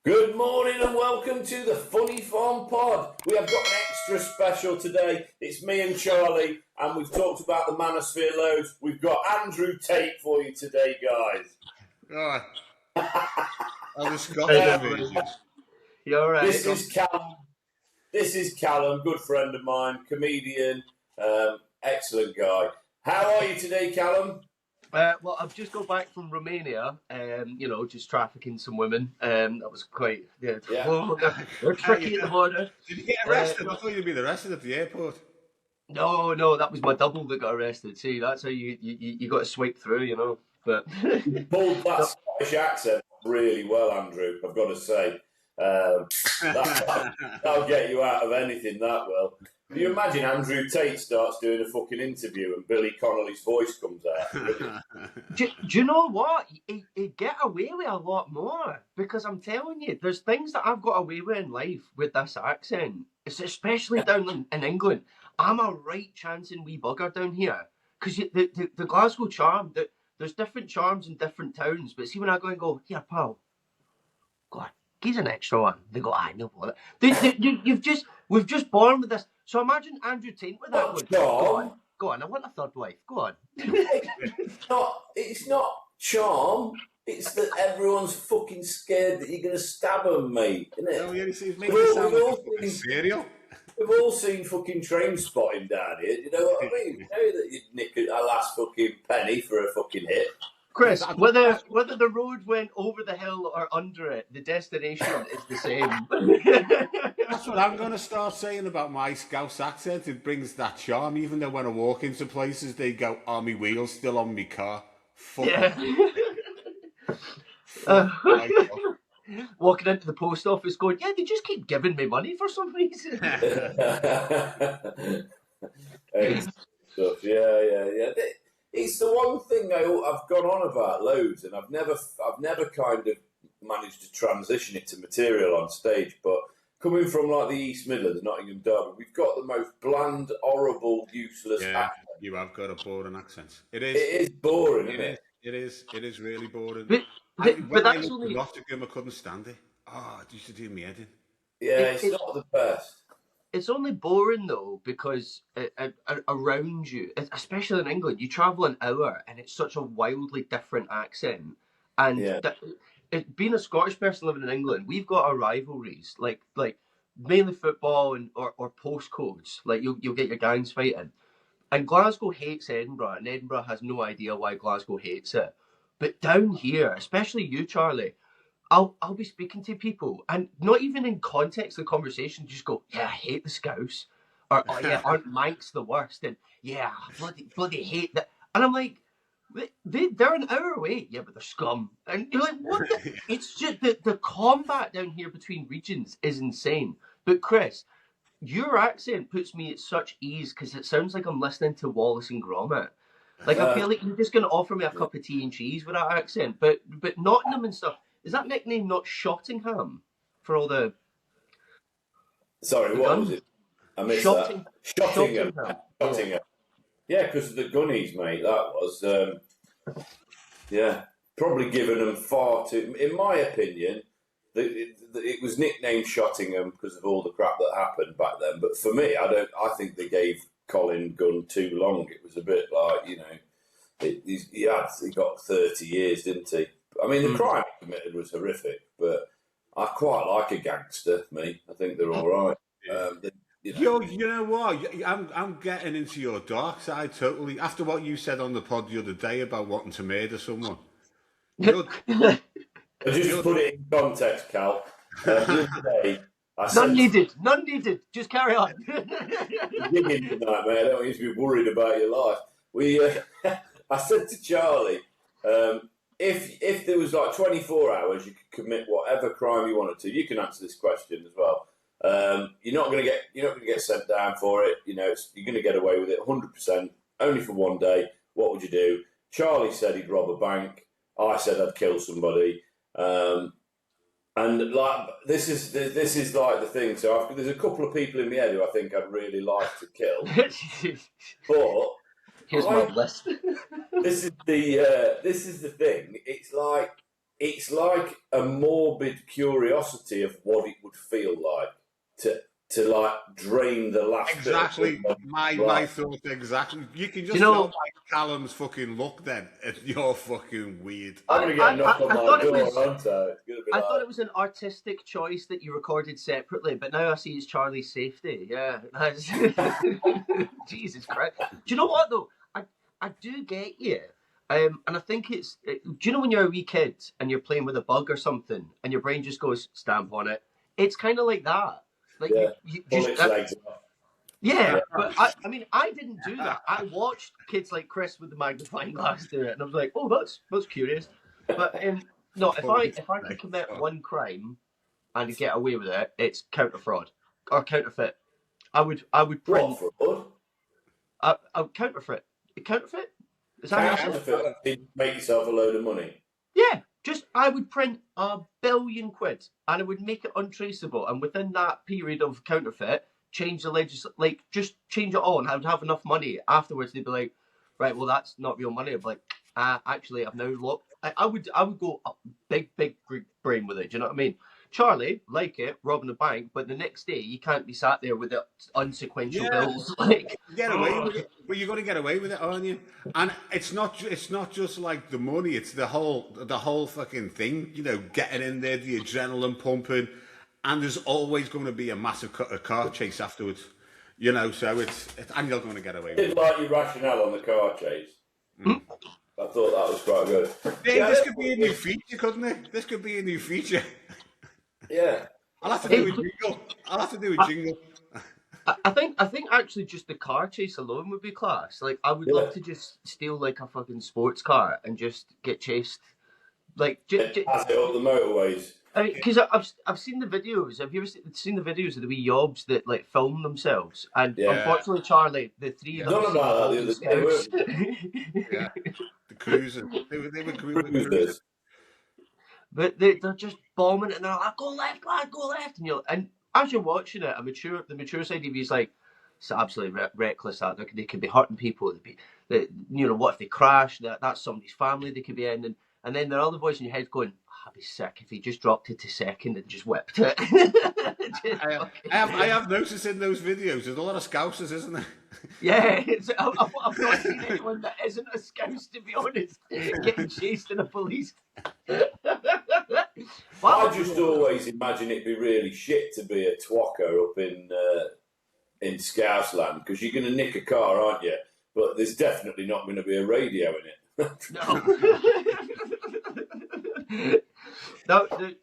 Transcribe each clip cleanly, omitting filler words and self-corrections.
Good morning and welcome to the Funnyfarm Pod. We have got an extra special today. It's me and Charlie, and we've talked about the Manosphere loads. We've got Andrew Tate for you today, guys. Right. I was Scotland. You're all right. This is Calum. This is Calum, good friend of mine, comedian, excellent guy. How are you today, Calum? Well, I've just got back from Romania, just trafficking some women. That was quite, they're tricky at the border. Did you get arrested? I thought you'd been arrested at the airport. No, that was my double that got arrested. See, that's how you got to swipe through, you know. But you pulled that Scottish accent really well, Andrew, I've got to say. That'll get you out of anything, that will. Can you imagine Andrew Tate starts doing a fucking interview and Billy Connolly's voice comes out? do you know what? He'd get away with a lot more, because I'm telling you, there's things that I've got away with in life with this accent. It's especially down in England. I'm a right chancing wee bugger down here, because the Glasgow charm, there's different charms in different towns. But see, when I go and go, here, pal, go on, he's an extra one. They go, I know what. We've just born with this. So imagine Andrew Tate with that one. Go on, I want a third wife. Go on. It's not charm. It's that everyone's fucking scared that you're going to stab them, mate. Isn't it? Oh, yeah, he's making it sound like a fucking cereal. We've all seen fucking train spotting down here. You know what I mean? You know that you'd nick a last fucking penny for a fucking hit. Chris, whether the road went over the hill or under it, the destination is the same. That's what I'm going to start saying about my Scouse accent. It brings that charm, even though when I walk into places, they go, "Are my wheels still on my car?" Fuck Walking into the post office going, yeah, they just keep giving me money for some reason. Yeah. It's the one thing I've gone on about loads, and I've never kind of managed to transition it to material on stage. But coming from like the East Midlands, Nottingham, Derby, we've got the most bland, horrible, useless accent. You have got a boring accent. It is boring, isn't it? It is really boring. But when I that's lived only... in Nottingham, I couldn't stand it. Oh, it used to do me head in. Yeah, it's not the best. It's only boring, though, because around you, especially in England, you travel an hour and it's such a wildly different accent. And being a Scottish person living in England, we've got our rivalries, like mainly football or postcodes. Like you'll get your gangs fighting. And Glasgow hates Edinburgh, and Edinburgh has no idea why Glasgow hates it. But down here, especially you, Charlie, I'll be speaking to people, and not even in context of the conversation, just go, yeah, I hate the Scouse, or oh yeah, aren't Manx the worst, and yeah, bloody hate that. And I'm like, they're an hour away, yeah, but they're scum. And you're like, what? It's just the combat down here between regions is insane. But Chris, your accent puts me at such ease because it sounds like I'm listening to Wallace and Gromit. Like I feel like you're just going to offer me a cup of tea and cheese with that accent. But Nottingham and stuff. Is that nickname not Shottingham for all the... Sorry, what was it? I missed that. Shottingham. Yeah, because of the gunnies, mate, that was... probably given them far too... In my opinion, it was nicknamed Shottingham because of all the crap that happened back then. But for me, I think they gave Colin Gunn too long. It was a bit like, you know... He got 30 years, didn't he? I mean, the crime he committed was horrific, but I quite like a gangster, me. I think they're all right. You know what? I'm getting into your dark side totally. After what you said on the pod the other day about wanting to murder someone. Just put it in context, Cal. The other day, None needed. Just carry on. Digging tonight, mate. I don't want you to be worried about your life. I said to Charlie, if there was like 24 hours, you could commit whatever crime you wanted to. You can answer this question as well. You're not going to get sent down for it. You know, you're going to get away with it 100%. Only for one day. What would you do? Charlie said he'd rob a bank. I said I'd kill somebody. And like this is like the thing. So there's a couple of people in my head who I think I'd really like to kill. But here's my list. This is the thing. It's like it's like a morbid curiosity of what it would feel like to like drain the last Exactly. bit of My thoughts exactly. You can just tell by Calum's fucking look then. You're fucking weird. I'm going to get a knock on my door, aren't I? I thought it was an artistic choice that you recorded separately, but now I see it's Charlie's safety. Yeah. Jesus Christ. Do you know what, though? I do get you. And I think do you know when you're a wee kid and you're playing with a bug or something and your brain just goes, stamp on it? It's kind of like that. Like you just... Yeah, but I mean, I didn't do that. I watched kids like Chris with the magnifying glass do it, and I was like, "Oh, that's curious." But no, if I could commit one crime and get away with it, it's counter fraud or counterfeit. I would print fraud. Counterfeit. Counterfeit? Is that counterfeit? Make yourself a load of money. Yeah, I would print £1 billion and I would make it untraceable, and within that period of counterfeit, change the just change it all, and I would have enough money afterwards. They'd be like, right, well, that's not real money. I'd be like, actually, I've now looked. I would go big brain with it. Do you know what I mean? Charlie, like it, robbing a bank, but the next day you can't be sat there with the unsequential bills. Like, get away with it. Well, you're going to get away with it, aren't you? And it's not just like the money; it's the whole fucking thing. You know, getting in there, the adrenaline pumping, and there's always going to be a massive car chase afterwards. You know, so it's and you're going to get away with it. Didn't like your rationale on the car chase. I thought that was quite good. Yeah, this could be a new feature, couldn't it? This could be a new feature. Yeah. I'll have to do a jingle. I think actually just the car chase alone would be class. Like, I would love to just steal like a fucking sports car and just get chased. Like, pass it up the motorways. Because I've seen the videos. Have you ever seen the videos of the wee yobs that like film themselves? And unfortunately, Charlie, the three of them. None about that. Yeah, the cruisers. They were cruisers. But they're just bombing it, and they're like, "Go left, lad, go left," and as you're watching it, the mature side of you is like, it's absolutely reckless. That they could be hurting people. What if they crash? That's somebody's family they could be in, and then there are other voice in your head going, I'd be sick if he just dropped it to second and just whipped it. I have noticed in those videos there's a lot of Scousers, isn't there? Yeah, I've not seen anyone that isn't a Scouse, to be honest, getting chased in a police. I just always imagine it'd be really shit to be a twocker up in Scouse land, because you're going to nick a car, aren't you? But there's definitely not going to be a radio in it. No.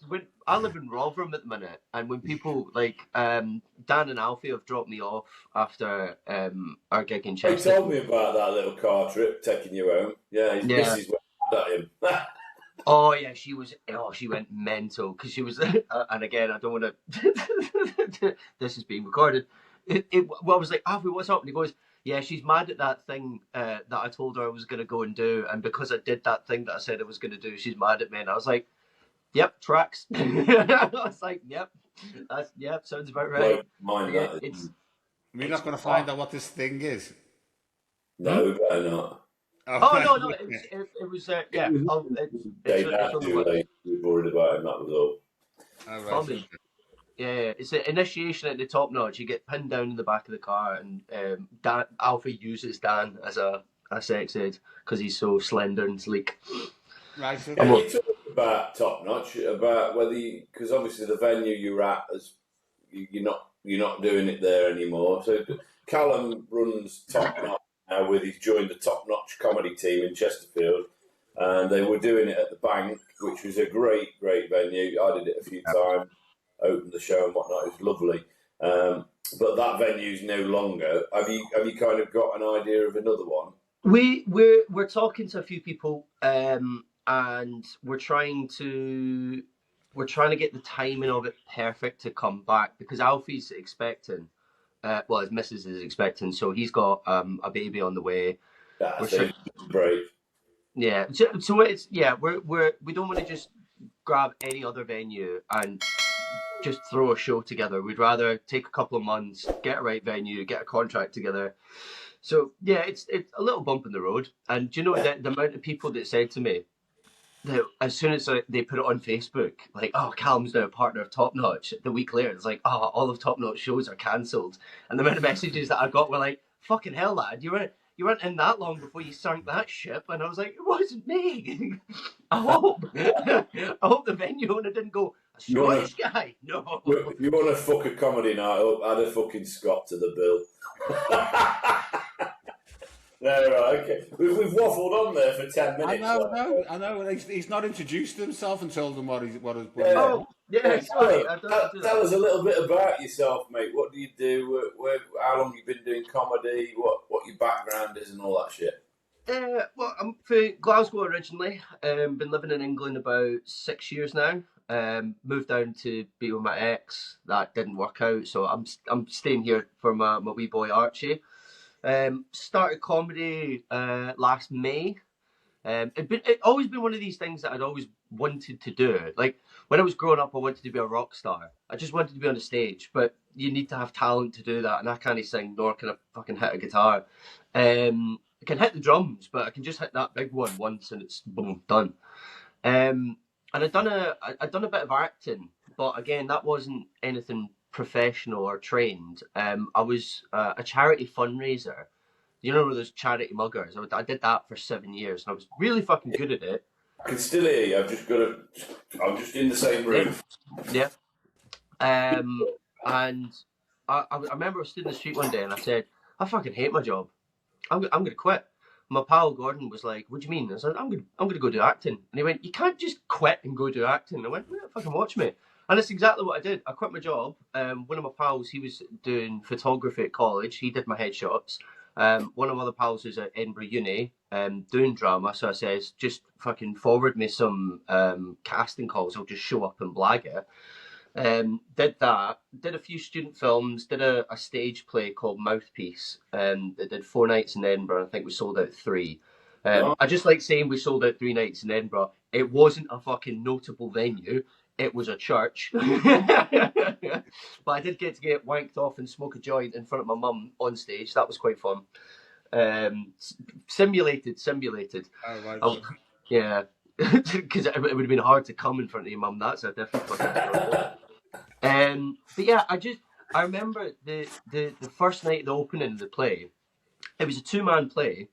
When I live in Rotherham at the minute, and when people like Dan and Alfie have dropped me off after our gig in Chester. He told me about that little car trip taking you home. Yeah, his missus went at him. Oh yeah, she went mental because she was, and again, I don't want to. This is being recorded. I was like, Alfie, what's up? And he goes, yeah, she's mad at that thing that I told her I was going to go and do, and because I did that thing that I said I was going to do, she's mad at me. And I was like, yep, tracks. I was like, yep, sounds about right. We're not going to find out what this thing is. No, we better not. No, it was yeah. We were worried about him. That was all. Yeah, it's an initiation at the top notch. You get pinned down in the back of the car, and Alfie uses Dan as a sex aid because he's so slender and sleek. Right. So you talked about top notch, about whether because obviously the venue you're at, you're not doing it there anymore. So Calum runs Top Notch now. He's joined the Top Notch comedy team in Chesterfield, and they were doing it at the Bank, which was a great venue. I did it a few times. Opened the show and whatnot. It was lovely, but that venue's no longer. Have you kind of got an idea of another one? We're talking to a few people, and we're trying to get the timing of it perfect to come back, because Alfie's expecting. His missus is expecting, so he's got a baby on the way. That's brave. Yeah, so it's we don't want to just grab any other venue and just throw a show together. We'd rather take a couple of months, get a right venue, get a contract together. So yeah, it's a little bump in the road. And do you know the amount of people that said to me, as soon as they put it on Facebook, like, oh, Calum's now a partner of Top Notch, the week later, it's like, oh, all of Top Notch shows are cancelled. And the amount of messages that I got were like, fucking hell, lad, you weren't in that long before you sank that ship. And I was like, it wasn't me. I hope the venue owner didn't go, a Scottish guy? No. You want to fuck a comedy night up, add a fucking Scot to the bill. No, right, okay. We've waffled on there for 10 minutes. I know. He's not introduced himself and told them what he's. Sorry. Tell us a little bit about yourself, mate. What do you do? How long you been doing comedy? What your background is and all that shit? Well, I'm from Glasgow originally. Been living in England about 6 years now. Moved down to be with my ex. That didn't work out, so I'm staying here for my wee boy Archie. Started comedy last May. It always been one of these things that I'd always wanted to do. Like when I was growing up, I wanted to be a rock star. I just wanted to be on a stage, but you need to have talent to do that. And I can't sing, nor can I fucking hit a guitar. I can hit the drums, but I can just hit that big one once, and it's boom done. And I'd done a bit of acting, but again, that wasn't anything professional or trained. I was a charity fundraiser. You know those charity muggers? I did that for 7 years, and I was really fucking good at it. I can still hear you. I'm just in the same room. Yeah. And I remember I was stood in the street one day, and I said, I fucking hate my job. I'm going to quit. My pal Gordon was like, what do you mean? I said, I'm going to go do acting. And he went, you can't just quit and go do acting. And I went, yeah, fucking watch me. And that's exactly what I did. I quit my job. One of my pals, he was doing photography at college. He did my headshots. One of my other pals was at Edinburgh Uni doing drama. So I says, just fucking forward me some casting calls. I'll just show up and blag it. Did that. Did a few student films. Did a stage play called Mouthpiece. They did 4 nights in Edinburgh. I think we sold out 3. I just like saying we sold out 3 nights in Edinburgh. It wasn't a fucking notable venue. It was a church. But I did get to get wanked off and smoke a joint in front of my mum on stage. That was quite fun. Simulated. Oh, right. Yeah. Because it would have been hard to come in front of your mum. That's a different fucking story. But yeah, I remember the first night of the opening of the play. It was a 2-man play.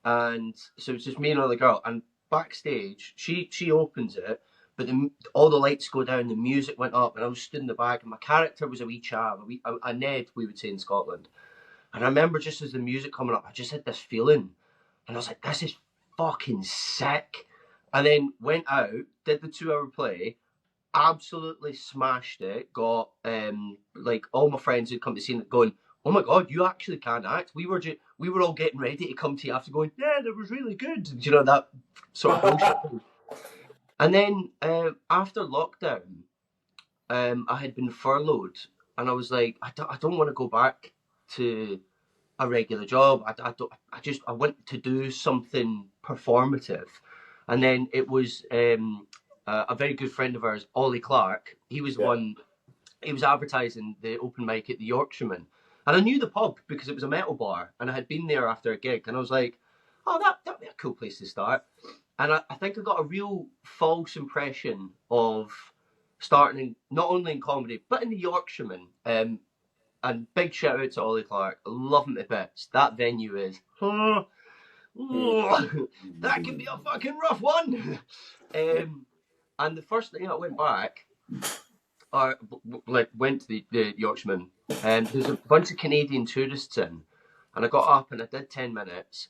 And so it's just me and another girl. And backstage, she opens it. But all the lights go down, the music went up, and I was stood in the back, and my character was a wee chav, a Ned, we would say in Scotland. And I remember just as the music coming up, I just had this feeling, and I was like, this is fucking sick. And then went out, did the 2-hour play, absolutely smashed it, got, like, all my friends who'd come to see it going, oh my God, you actually can act. We were all getting ready to come to you after going, yeah, that was really good. You know, that sort of bullshit. And then after lockdown, I had been furloughed, and I was like, I don't want to go back to a regular job. I want to do something performative. And then it was a very good friend of ours, Ollie Clark. He was one. He was advertising the open mic at the Yorkshireman, and I knew the pub because it was a metal bar, and I had been there after a gig, and I was like, oh, that'd be a cool place to start. And I think I got a real false impression of starting not only in comedy, but in the Yorkshireman. And big shout out to Ollie Clark. I love him to bits. That venue is, that can be a fucking rough one. And the first thing I went back, went to the Yorkshireman, and there's a bunch of Canadian tourists in. And I got up and I did 10 minutes.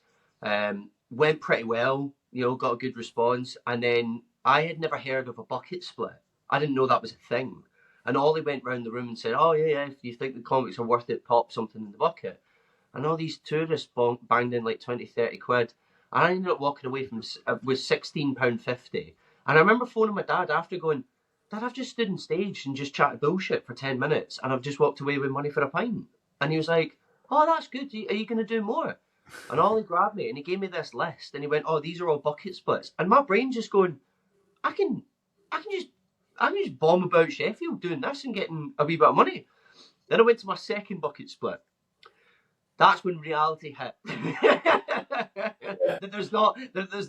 Went pretty well. You know, got a good response. And then I had never heard of a bucket split. I didn't know that was a thing. And Ollie went round the room and said, oh, yeah, if you think the comics are worth it, pop something in the bucket. And all these tourists banged in like 20, 30 quid. And I ended up walking away with £16.50. And I remember phoning my dad after going, Dad, I've just stood on stage and just chatted bullshit for 10 minutes. And I've just walked away with money for a pint. And he was like, oh, that's good. Are you going to do more? And Ollie grabbed me and he gave me this list and he went, oh, these are all bucket splits. And my brain just going, I can just bomb about Sheffield doing this and getting a wee bit of money. Then I went to my second bucket split. That's when reality hit. that there's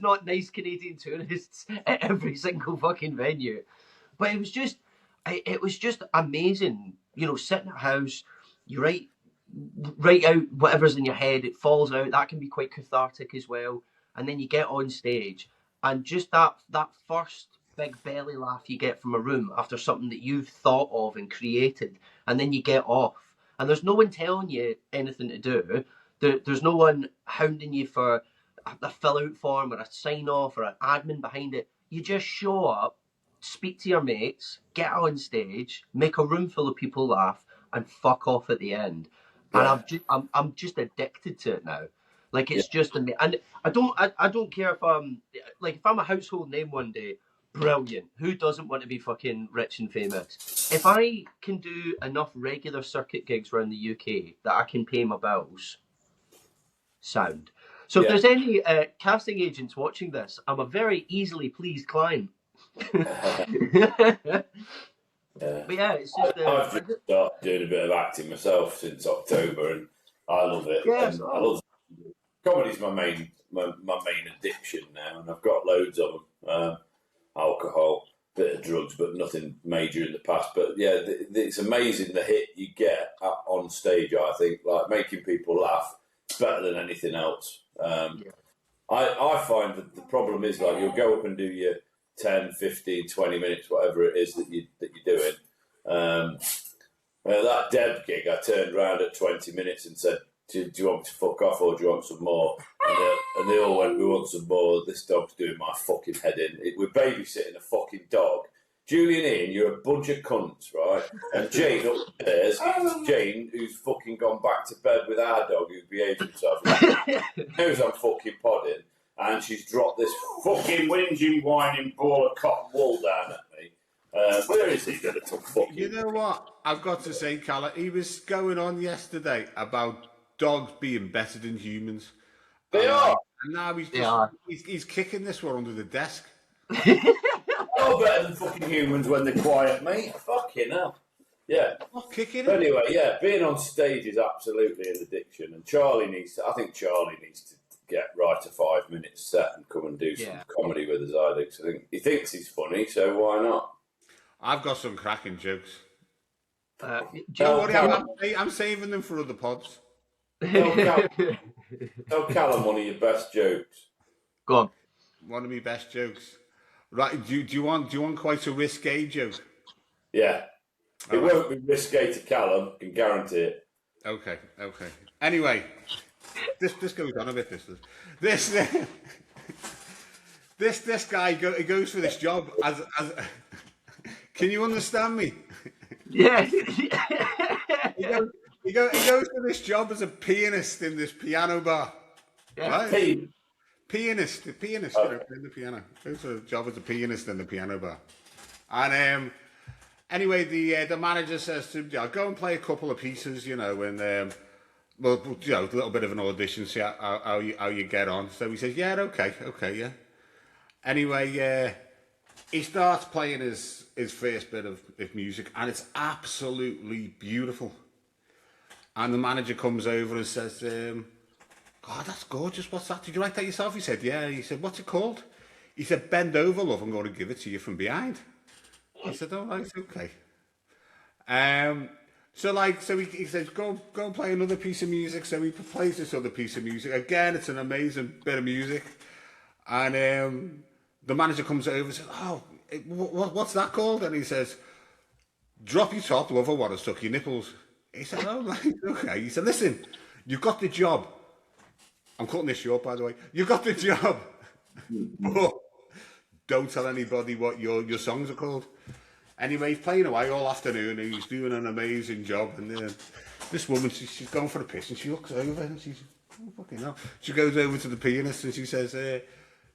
not nice Canadian tourists at every single fucking venue. But it was just amazing. You know, sitting at house, you write out whatever's in your head. It falls out. That can be quite cathartic as well. And then you get on stage, and just that first big belly laugh you get from a room after something that you've thought of and created, and then you get off, and there's no one telling you anything to do. There's no one hounding you for a fill-out form or a sign-off or an admin behind it. You just show up, speak to your mates, get on stage, make a room full of people laugh, and fuck off at the end. Yeah. And I'm just addicted to it now. Like, it's just amazing. And I don't care if I'm a household name one day. Brilliant. Who doesn't want to be fucking rich and famous? If I can do enough regular circuit gigs around the UK that I can pay my bills, sound. So if there's any casting agents watching this, I'm a very easily pleased client. But yeah, it's just. I've just started doing a bit of acting myself since October, and I love it. Yeah, and I love comedy's my main addiction now, and I've got loads of them. Alcohol, bit of drugs, but nothing major in the past. But yeah, it's amazing the hit you get on stage. I think like making people laugh is better than anything else. I find that the problem is like you'll go up and do your 10, 15, 20 minutes, whatever it is that you're doing. That Deb gig, I turned around at 20 minutes and said, do you want me to fuck off or do you want some more? And they all went, we want some more. This dog's doing my fucking head in. We're babysitting a fucking dog. Julian Ian, you're a bunch of cunts, right? And Jane upstairs, Jane, who's fucking gone back to bed with our dog who's behaved himself, knows I'm fucking podding, and she's dropped this fucking whinging, whining ball of cotton wool down at me. Where is he going to fucking... You know what? I've got to say, Calum, he was going on yesterday about dogs being better than humans. They are. And now he's kicking this one under the desk. Oh, better than fucking humans when they're quiet, mate. Fucking hell. Yeah. Not kicking it. But anyway, yeah, being on stage is absolutely an addiction. And I think Charlie needs to get right to 5 minutes set and come and do some comedy with us, I think. So I think he thinks he's funny, so why not? I've got some cracking jokes. Don't worry, I'm saving them for other pods. Tell Calum one of your best jokes. Go on. One of my best jokes. Right? Do you want quite a risque joke? Yeah. It won't be risque to Calum. I can guarantee it. Okay. Anyway, this goes on a bit. This guy he goes for this job as. Can you understand me? Yeah. He goes for this job as a pianist in this piano bar. Yeah. Right? Pianist, playing the piano. Goes for a job as a pianist in the piano bar. And anyway, the manager says to him, go and play a couple of pieces, and a little bit of an audition, see how you get on. So he says, yeah, okay, yeah. Anyway, he starts playing his first bit of music, and it's absolutely beautiful. And the manager comes over and says, God, that's gorgeous. What's that? Did you write that yourself? He said, yeah. He said, what's it called? He said, Bend Over, Love. I'm going to give it to you from behind. I said, all right, okay. So he says, go and play another piece of music. So he plays this other piece of music. Again, it's an amazing bit of music. And the manager comes over and says, oh, what's that called? And he says, Drop Your Top, Love, I Want to Suck Your Nipples. He said, oh, right, okay. He said, listen, you've got the job. I'm cutting this short, by the way. You've got the job. But don't tell anybody what your songs are called. Anyway, he's playing away all afternoon and he's doing an amazing job. And this woman, she's going for a piss and she looks over and she's, oh, fucking hell. She goes over to the pianist and she says, do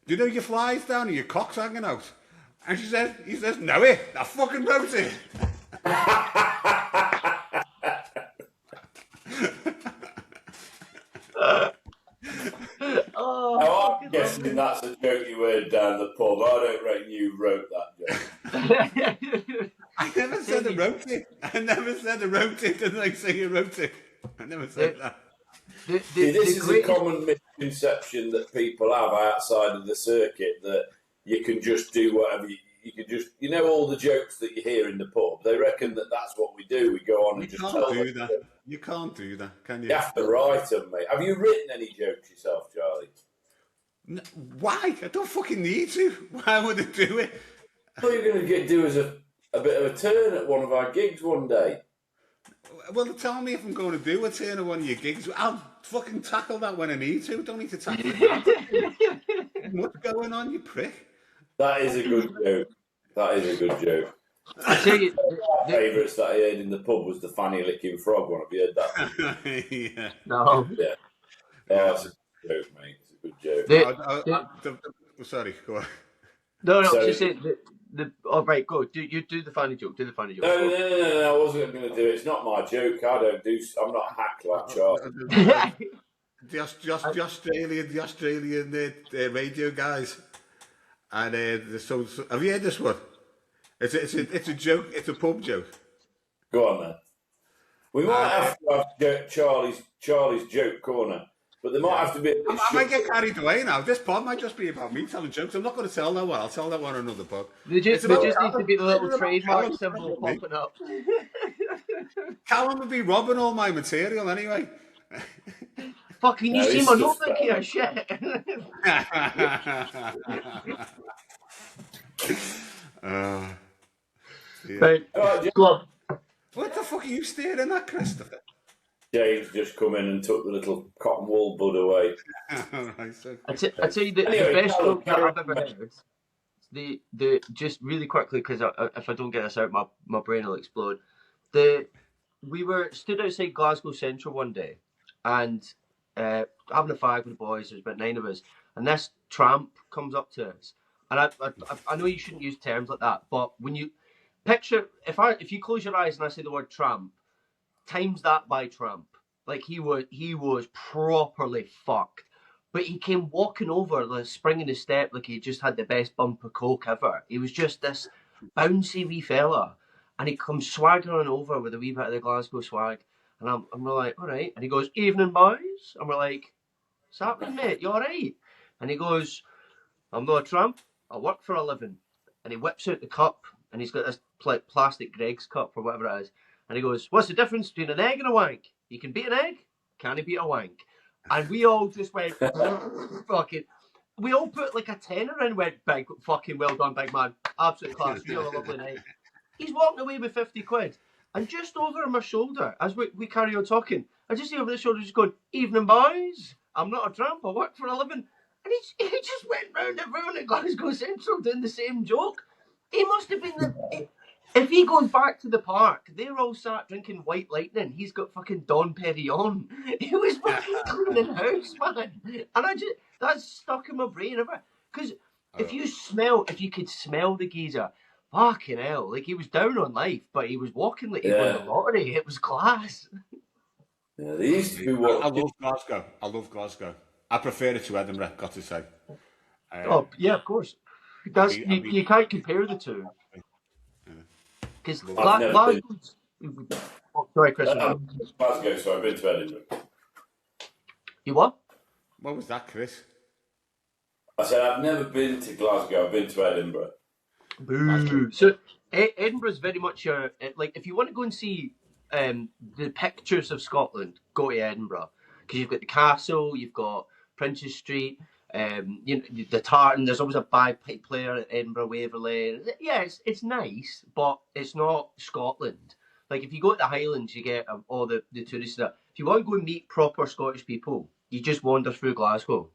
you know your flies down and your cock's hanging out? And he says, no, I fucking wrote it. I'm guessing that's a joke you heard down the pub. I don't reckon you wrote that joke. I never said I wrote it. I never said I wrote it. Didn't I say you wrote it? I never said that. This is a common misconception that people have outside of the circuit, that you can just do whatever you can just, all the jokes that you hear in the pub. They reckon that that's what we do. We go on and just tell them. You can't do that, can you? You have to write them, mate. Have you written any jokes yourself, Charlie? No, why? I don't fucking need to. Why would I do it? I thought you were going to do as a bit of a turn at one of our gigs one day. Well, tell me if I'm going to do a turn at one of your gigs. I'll fucking tackle that when I need to. Don't need to tackle it. What's going on, you prick? That is a good joke. That is a good joke. I tell you, my favourites that I heard in the pub was the fanny licking frog one. Have you heard that? Yeah. No. Yeah. Oh, that's a good joke, mate. It's a good joke. Sorry, go on. No, just say oh, right, go. You do the funny joke. Do the funny joke. No, I wasn't going to do it. It's not my joke. I'm not hacked like Charlie. The Australian radio guys. And so have you heard this one? It's a joke. It's a pub joke. Go on then. We might have to have Charlie's joke corner, but there might have to be. I might get carried away now. This pod might just be about me telling jokes. I'm not going to tell that one. I'll tell that one on another pod. There just needs to be the little trademark symbol popping up. Calum would be robbing all my material anyway. Fucking, you see my notebook here, shit. Yeah. Right, go on. What the fuck are you staring at, Christopher? James just come in and took the little cotton wool bud away. Right, so. I tell you the best joke that I've ever heard. The just really quickly, because if I don't get this out, my brain will explode. We were stood outside Glasgow Central one day, and having a fag with the boys. There's about 9 of us, and this tramp comes up to us. And I know you shouldn't use terms like that, but when you picture, if you close your eyes and I say the word tramp, times that by tramp. Like he was properly fucked. But he came walking over, like springing his step, like he just had the best bump of coke ever. He was just this bouncy wee fella, and he comes swaggering over with a wee bit of the Glasgow swag, and we're like, all right. And he goes, "Evening, boys," and we're like, "What's happening, mate? You all right?" And he goes, "I'm not a tramp. I work for a living." And he whips out the cup, and he's got this plastic Greg's cup or whatever it is. And he goes, "What's the difference between an egg and a wank? You can beat an egg, can he beat a wank?" And we all just went, fucking, we all put like a tenner in and went, "Big, fucking well done, big man. Absolute class. You have a lovely night." He's walking away with 50 quid. And just over my shoulder, as we carry on talking, I just see over the shoulder just going, "Evening, boys. I'm not a tramp. I work for a living." And he just went round everyone at Glasgow Central doing the same joke. He must have been if he goes back to the park, they're all sat drinking White Lightning. He's got fucking Dom Perignon. He was fucking cleaning house, man. And that's stuck in my brain ever. Because if you could smell the geezer, fucking hell, like he was down on life, but he was walking like he won the lottery. It was class. Yeah, they used to be I love Glasgow. I prefer it to Edinburgh, got to say. Yeah, of course. You can't compare the two. Because Glasgow... Sorry, Chris. Glasgow, so I've been to Edinburgh. You what? What was that, Chris? I said I've never been to Glasgow, I've been to Edinburgh. Boo. So Edinburgh's very much like, if you want to go and see the pictures of Scotland, go to Edinburgh. Because you've got the castle, you've got Princes Street, the Tartan. There's always a bagpipe player at Edinburgh, Waverley. Yeah, it's nice, but it's not Scotland. Like if you go to the Highlands, you get all the tourists there. If you want to go and meet proper Scottish people, you just wander through Glasgow,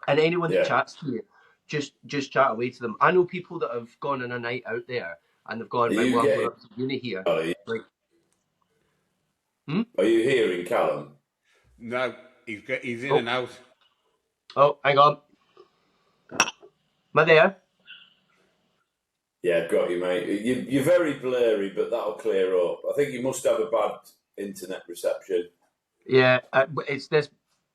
and anyone that chats to you, just chat away to them. I know people that have gone on a night out there and they've gone, "Right, well, I'm going up to uni here." Are you hearing Calum? No, he's in and out. Oh, hang on. Am I there? Yeah, got you, mate. You're very blurry, but that'll clear up. I think you must have a bad internet reception. Yeah, it's this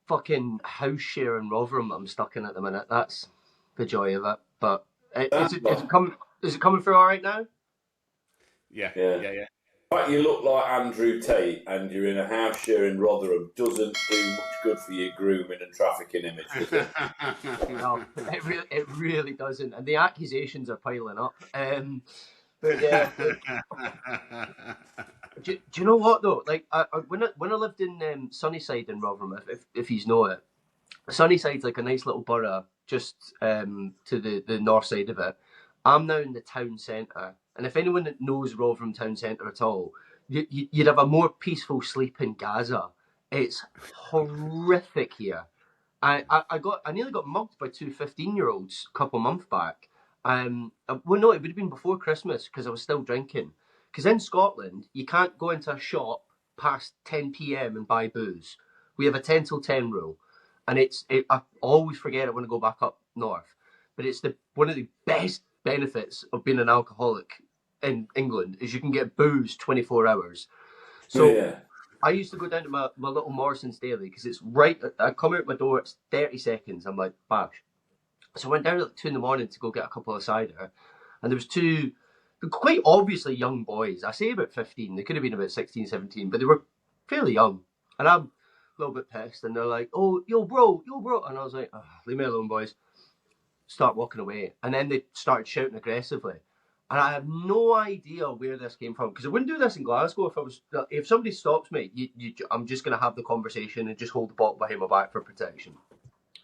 fucking house share in Rotherham I'm stuck in at the minute. That's the joy of it. But is it coming through all right now? Yeah. fact you look like Andrew Tate and you're in a house share in Rotherham doesn't do much good for your grooming and trafficking image, does it? No, it really doesn't. And the accusations are piling up. But yeah. Do you know what though? Like when I lived in Sunnyside in Rotherham, if you know it, Sunnyside's like a nice little borough just to the north side of it. I'm now in the town centre, and if anyone that knows Rotherham town centre at all, you'd have a more peaceful sleep in Gaza. It's horrific here. I nearly got mugged by two 15-year-olds a couple of months back. Well, no, it would have been before Christmas because I was still drinking. Because in Scotland, you can't go into a shop past 10 p.m. and buy booze. We have a 10 till 10 rule. And I always forget it when I go back up north. But it's one of the best benefits of being an alcoholic in England is you can get booze 24 hours. So yeah. I used to go down to my little Morrison's Daily because it's right. I come out my door, it's 30 seconds. I'm like, bash. So I went down at 2 a.m. to go get a couple of cider. And there was two quite obviously young boys. I say about 15. They could have been about 16, 17, but they were fairly young. And I'm a little bit pissed. And they're like, oh, yo, bro. And I was like, oh, leave me alone, boys. Start walking away. And then they started shouting aggressively. And I have no idea where this came from. Because I wouldn't do this in Glasgow if somebody stops me. I'm just going to have the conversation and just hold the bottle behind my back for protection.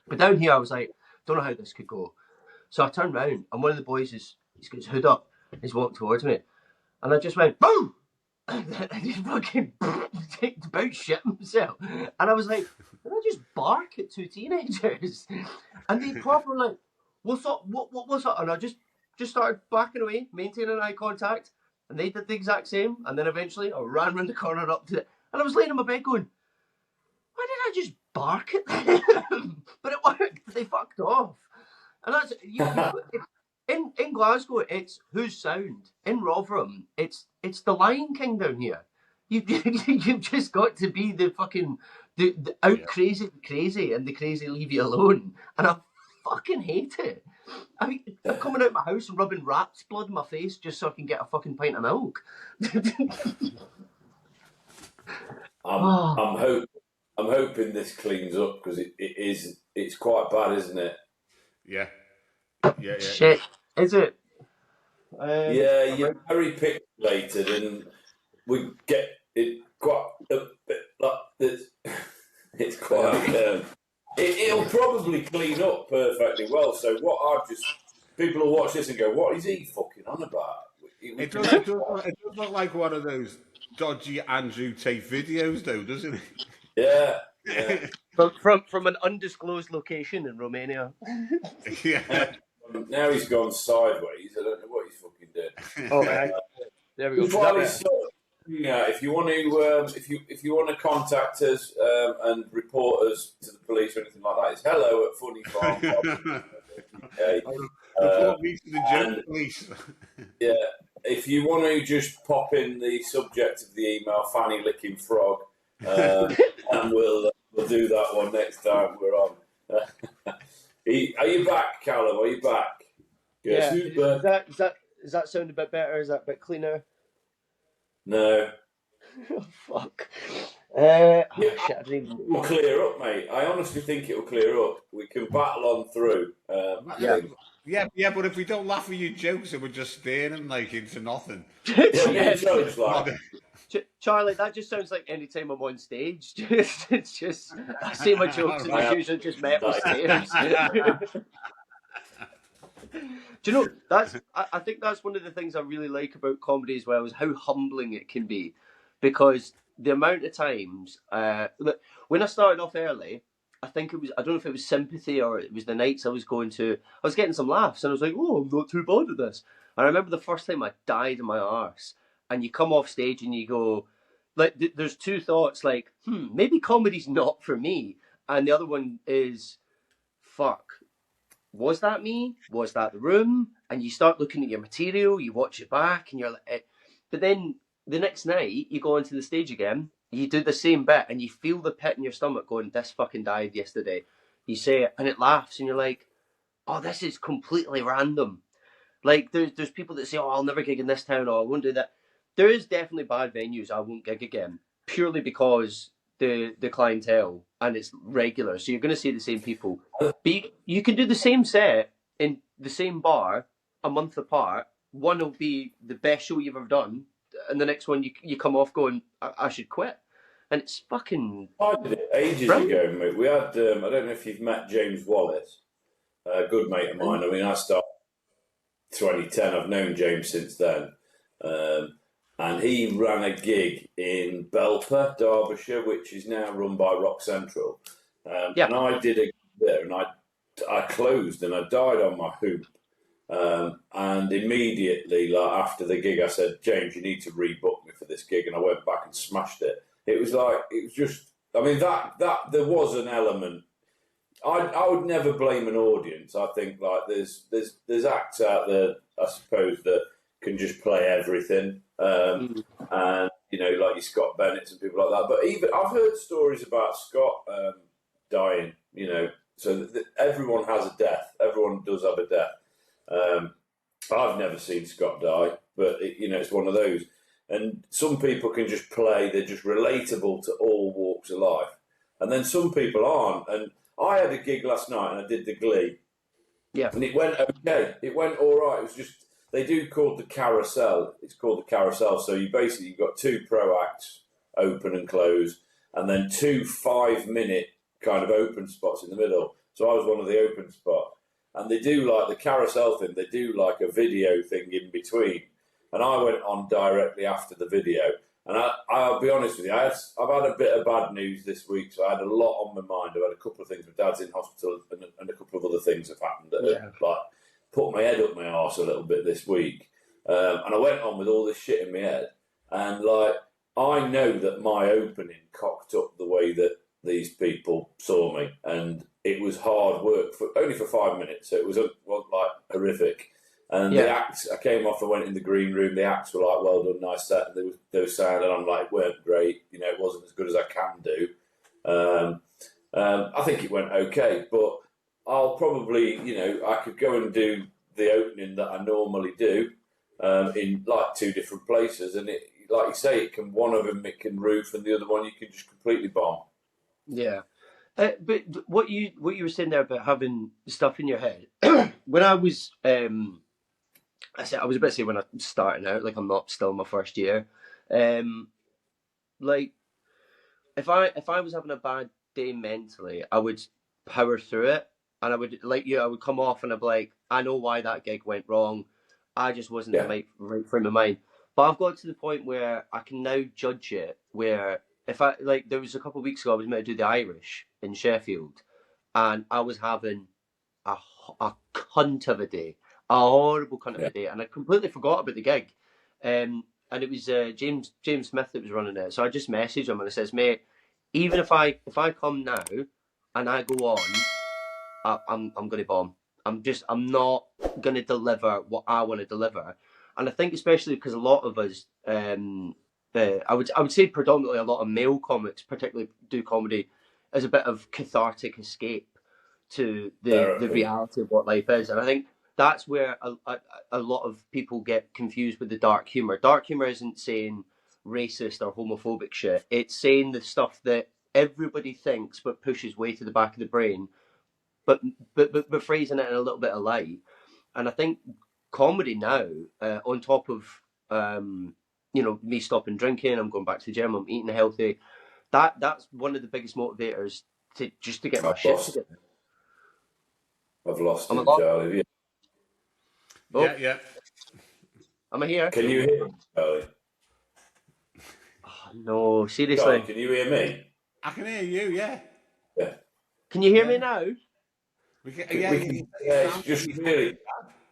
But down here, I was like, don't know how this could go. So I turned round, and one of the boys he's got his hood up. He's walked towards me. And I just went, boom! And he fucking about shit himself. And I was like, did I just bark at two teenagers? And they proper like, what's up? What's up? And I just started backing away, maintaining eye contact. And they did the exact same. And then eventually I ran round the corner up to it. And I was laying in my bed going, why did I just bark at them? But it worked. They fucked off. And that's in Glasgow, it's who's sound. In Rotherham, it's the Lion King down here. You've just got to be the fucking the out crazy, and the crazy leave you alone. And I fucking hate it. I mean, I'm coming out of my house and rubbing rat's blood in my face just so I can get a fucking pint of milk. I'm hoping this cleans up because it's quite bad, isn't it? Yeah. Shit, is it? You're very pixelated, and we get it quite a bit like this. It's quite. It'll probably clean up perfectly well. So people will watch this and go, "What is he fucking on about?" It does look like one of those dodgy Andrew Tate videos, though, doesn't it? Yeah. From an undisclosed location in Romania. Yeah. Now he's gone sideways. I don't know what he's fucking doing. Oh, man. There we go. If you want to contact us and report us to the police or anything like that, it's hello@Funnyfarm Pod. Okay. Report me to the German police. Yeah. If you want to just pop in the subject of the email, Fanny Licking Frog, and we'll do that one next time we're on. Are you back, Calum? Are you back? Yeah. Does that sound a bit better? Is that a bit cleaner? No. Oh, fuck. Shit, I didn't even... It'll clear up, mate. I honestly think it'll clear up. We can battle on through. Yeah, but if we don't laugh at your jokes and we're just staring like into nothing. Charlie, that just sounds like any time I'm on stage. It's just I say my jokes and it's usually just metal stares. Do you know I think that's one of the things I really like about comedy as well is how humbling it can be, because the amount of times when I started off early, I don't know if it was sympathy or it was the nights I was going to, I was getting some laughs and I was like, oh, I'm not too bad at this. And I remember the first time I died in my arse, and you come off stage and you go, like, there's two thoughts, like, maybe comedy's not for me. And the other one is, fuck, was that me? Was that the room? And you start looking at your material, you watch it back, and you're like, but then the next night you go onto the stage again, you do the same bit, and you feel the pit in your stomach going, this fucking died yesterday. You say it, and it laughs, and you're like, oh, this is completely random. Like, there's people that say, oh, I'll never gig in this town, or I won't do that. there is definitely bad venues I won't gig again, purely because the clientele and it's regular. So you're going to see the same people. But you can do the same set in the same bar a month apart. One will be the best show you've ever done, and the next one you come off going, I should quit. And it's fucking... I did it ages ago, mate. We had, I don't know if you've met James Wallace, a good mate of mine. I mean, I started 2010. I've known James since then. And he ran a gig in Belper, Derbyshire, which is now run by Rock Central. And I did a gig there, and I closed, and I died on my hoop. And immediately, like after the gig, I said, James, you need to rebook me for this gig. And I went back and smashed it. It was just, I mean, that there was an element. I would never blame an audience. I think like there's acts out there, I suppose, that can just play everything. And, you know, like your Scott Bennett's and people like that. But even I've heard stories about Scott dying, you know, so everyone has a death. Everyone does have a death. I've never seen Scott die, but, you know, it's one of those. And some people can just play, they're just relatable to all walks of life. And then some people aren't. And I had a gig last night and I did the Glee. Yeah. And it went okay. It went all right. It was just, they do called the carousel. It's called the carousel. So you've got 2 pro acts, open and close, and then 2 5-minute kind of open spots in the middle. So I was one of the open spot. And they do like the carousel thing, they do like a video thing in between. And I went on directly after the video. And I'll be honest with you, I've had a bit of bad news this week, so I had a lot on my mind. I've had a couple of things. My dad's in hospital, and a couple of other things have happened that have, like, put my head up my arse a little bit this week. And I went on with all this shit in my head. And, like, I know that my opening cocked up the way that these people saw me. And it was hard work, only for 5 minutes. So it was like horrific. And the acts, I came off and went in the green room. The acts were like, well done, nice set. And they were saying, and I'm like, weren't great. You know, it wasn't as good as I can do. I think it went okay, but I'll probably, you know, I could go and do the opening that I normally do in like 2 different places. And it, like you say, one of them it can roof, and the other one you can just completely bomb. Yeah. But what you were saying there about having stuff in your head, when I was... I was about to say when I'm starting out, like I'm not still in my first year. Like if I was having a bad day mentally, I would power through it, and I would, like you, I would come off and I'd be like, I know why that gig went wrong. I just wasn't in the right frame of mind. But I've got to the point where I can now judge it. Where if I, like, there was a couple of weeks ago I was meant to do the Irish in Sheffield, and I was having a cunt of a day. A horrible cunt of a day, and I completely forgot about the gig. And it was James Smith that was running it. So I just messaged him and I says, mate, even if I come now and I go on, I'm gonna bomb. I'm not gonna deliver what I want to deliver. And I think especially because a lot of us, I would say predominantly a lot of male comics, particularly, do comedy as a bit of cathartic escape to the reality of what life is. And I think that's where a lot of people get confused with the dark humour. Dark humour isn't saying racist or homophobic shit. It's saying the stuff that everybody thinks but pushes way to the back of the brain, but phrasing it in a little bit of light. And I think comedy now, on top of you know, me stopping drinking, I'm going back to the gym, I'm eating healthy. That's one of the biggest motivators to get my shit together. I've lost him, Charlie. Oh. Yeah. Am I here? Can you hear me, Charlie? Oh, no, seriously. Charlie, can you hear me? I can hear you, yeah. Can you hear me now? It's just really...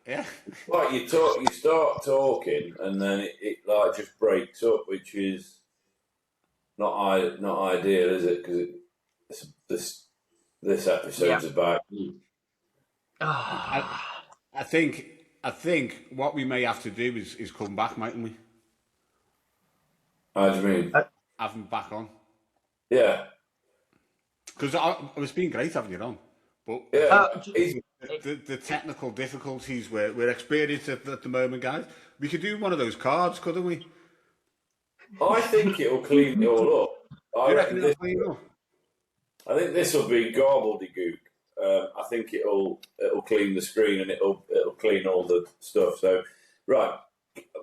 Yeah. Like you start talking, and then it like just breaks up, which is not ideal, is it? Because this episode's about you. I think what we may have to do is come back, mightn't we? How do you mean? Have him back on. Yeah. Because it's been great having you on, but the technical difficulties we're experiencing at the moment, guys. We could do one of those cards, couldn't we? I think it'll clean it all up. You reckon it'll clean up? I think this will be gobbledygook. I think it'll clean the screen and it'll clean all the stuff. So, right,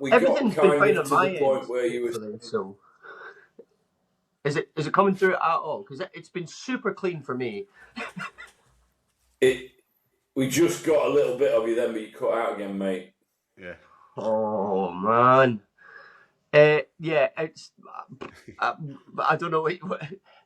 we Everything's got been kind fine of on to my the point end, where you were. so is it coming through at all? Because it's been super clean for me. We just got a little bit of you then, but you cut out again, mate. Yeah. Oh man. Yeah, it's. I don't know what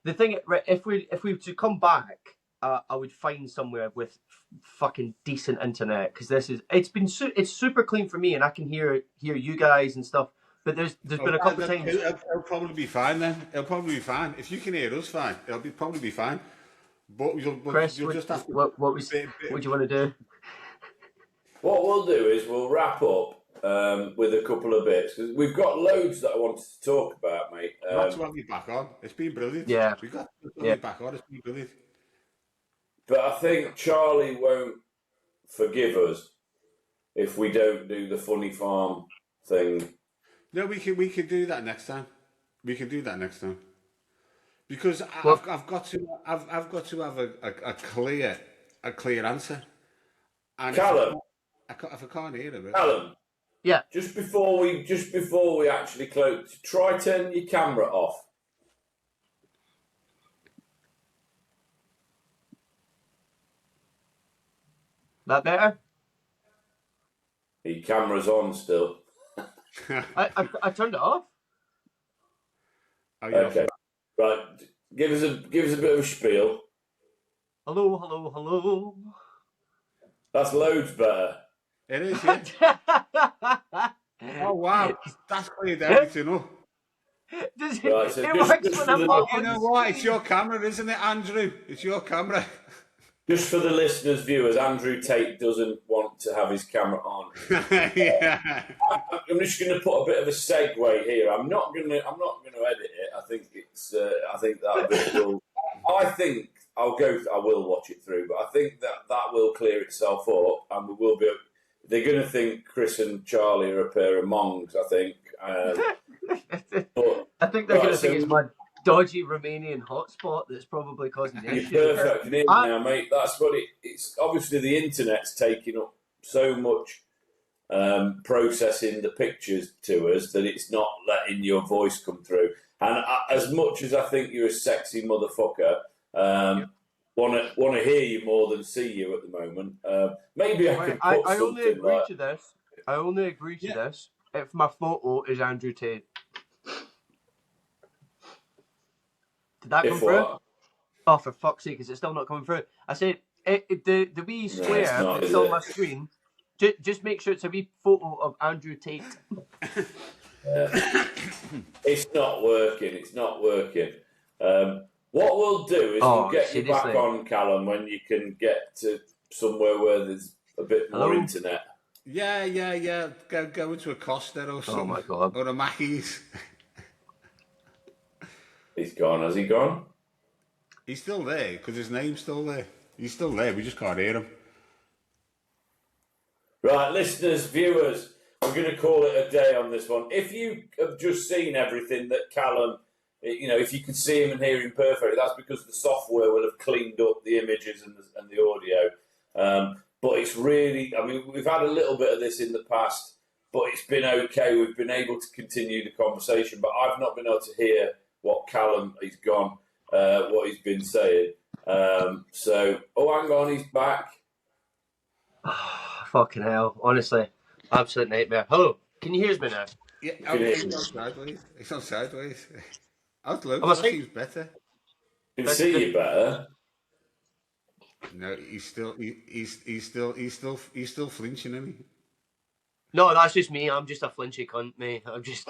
the thing. If we were to come back, I would find somewhere with fucking decent internet, because it's super clean for me, and I can hear you guys and stuff. But there's been a couple of times. It'll probably be fine then. It'll probably be fine if you can hear us fine. It'll probably be fine. But Chris, you'll just have to. What do you want to do? What we'll do is we'll wrap up with a couple of bits, because we've got loads that I wanted to talk about, mate. Got to have you back on. It's been brilliant. Yeah, we've got to have you back on. It's been brilliant. But I think Charlie won't forgive us if we don't do the Funny Farm thing. No, we can do that next time. We can do that next time. Because I've got to have a clear answer. And Calum, if I can't hear it. Calum, yeah. Just before we actually close, try turn your camera off. That better? The camera's on still. I turned it off. Oh, yeah. Okay, right. Give us a bit of a spiel. Hello. That's loads better. It is, yeah. Oh wow, that's cleared everything up. Right, so it works when I'm on. You know what? It's your camera, isn't it, Andrew? It's your camera. Just for the listeners, viewers, Andrew Tate doesn't want to have his camera on. Yeah. I'm just going to put a bit of a segue here. I'm not going to edit it. I think that bit will. I think I will watch it through, but I think that will clear itself up, and we will be. They're going to think Chris and Charlie are a pair of mongs. I think. But I think they're going to think it's my dodgy Romanian hotspot that's probably causing the issue. You're perfect in now, mate. That's what it's. Obviously, the internet's taking up so much processing the pictures to us that it's not letting your voice come through. And as much as I think you're a sexy motherfucker, want to hear you more than see you at the moment. Maybe I could put I something only agree like... to this. I only agree to this if my photo is Andrew Tate. Did that come through? Oh, for fuck's sake, is it still not coming through? I said, the wee square that's still on my screen, just make sure it's a wee photo of Andrew Tate. It's not working. What we'll do is we'll get you back on, Calum, when you can get to somewhere where there's a bit more internet. Yeah. Go into a Costa or something. Oh my God. Or a Mackey's. He's gone. Has he gone? He's still there, because his name's still there. He's still there, we just can't hear him. Right, listeners, viewers, we're going to call it a day on this one. If you have just seen everything that Calum, if you can see him and hear him perfectly, that's because the software will have cleaned up the images and the audio. But it's really, we've had a little bit of this in the past, but it's been okay. We've been able to continue the conversation, but I've not been able to hear what Calum, he's gone, what he's been saying. Hang on, he's back. Fucking hell, honestly, absolute nightmare. Hello, can you hear me now? Yeah, it's on sideways. It's on sideways. That seems better. Can see you better. No, he's still flinching, isn't he? No, that's just me. I'm just a flinchy cunt, mate. I'm just.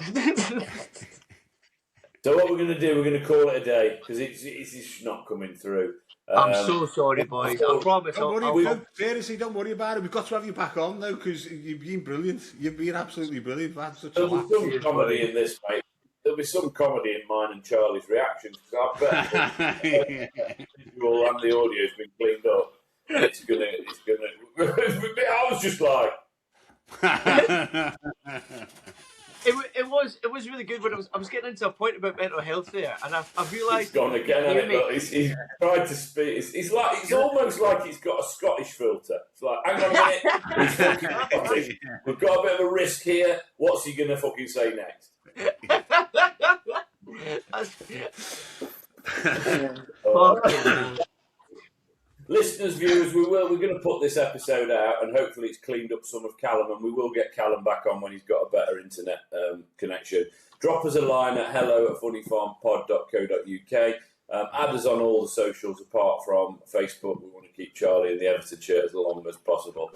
So what we're going to do, we're going to call it a day, because it's not coming through. I'm so sorry, boys. I promise. Seriously, don't worry about it. We've got to have you back on, though, because you've been brilliant. You've been absolutely brilliant. There'll be some comedy in this, mate. There'll be some comedy in mine and Charlie's reactions, because I bet the visual and the audio's been cleaned up. And it's gonna. I was just like. It was really good when I was getting into a point about mental health there, and I realised He's gone again, hasn't it? Look, he's tried to speak. It's almost like he's got a Scottish filter. It's like, hang on a minute, he's fucking Scottish. We've got a bit of a risk here. What's he gonna fucking say next? Listeners, viewers, we're going to put this episode out, and hopefully it's cleaned up some of Calum, and we will get Calum back on when he's got a better internet connection. Drop us a line at hello@funnyfarmpod.co.uk. Add us on all the socials apart from Facebook. We want to keep Charlie in the Everton shirt as long as possible.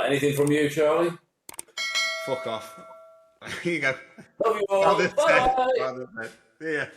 Anything from you, Charlie? Fuck off. Here you go. Love you all. Bye. Yeah.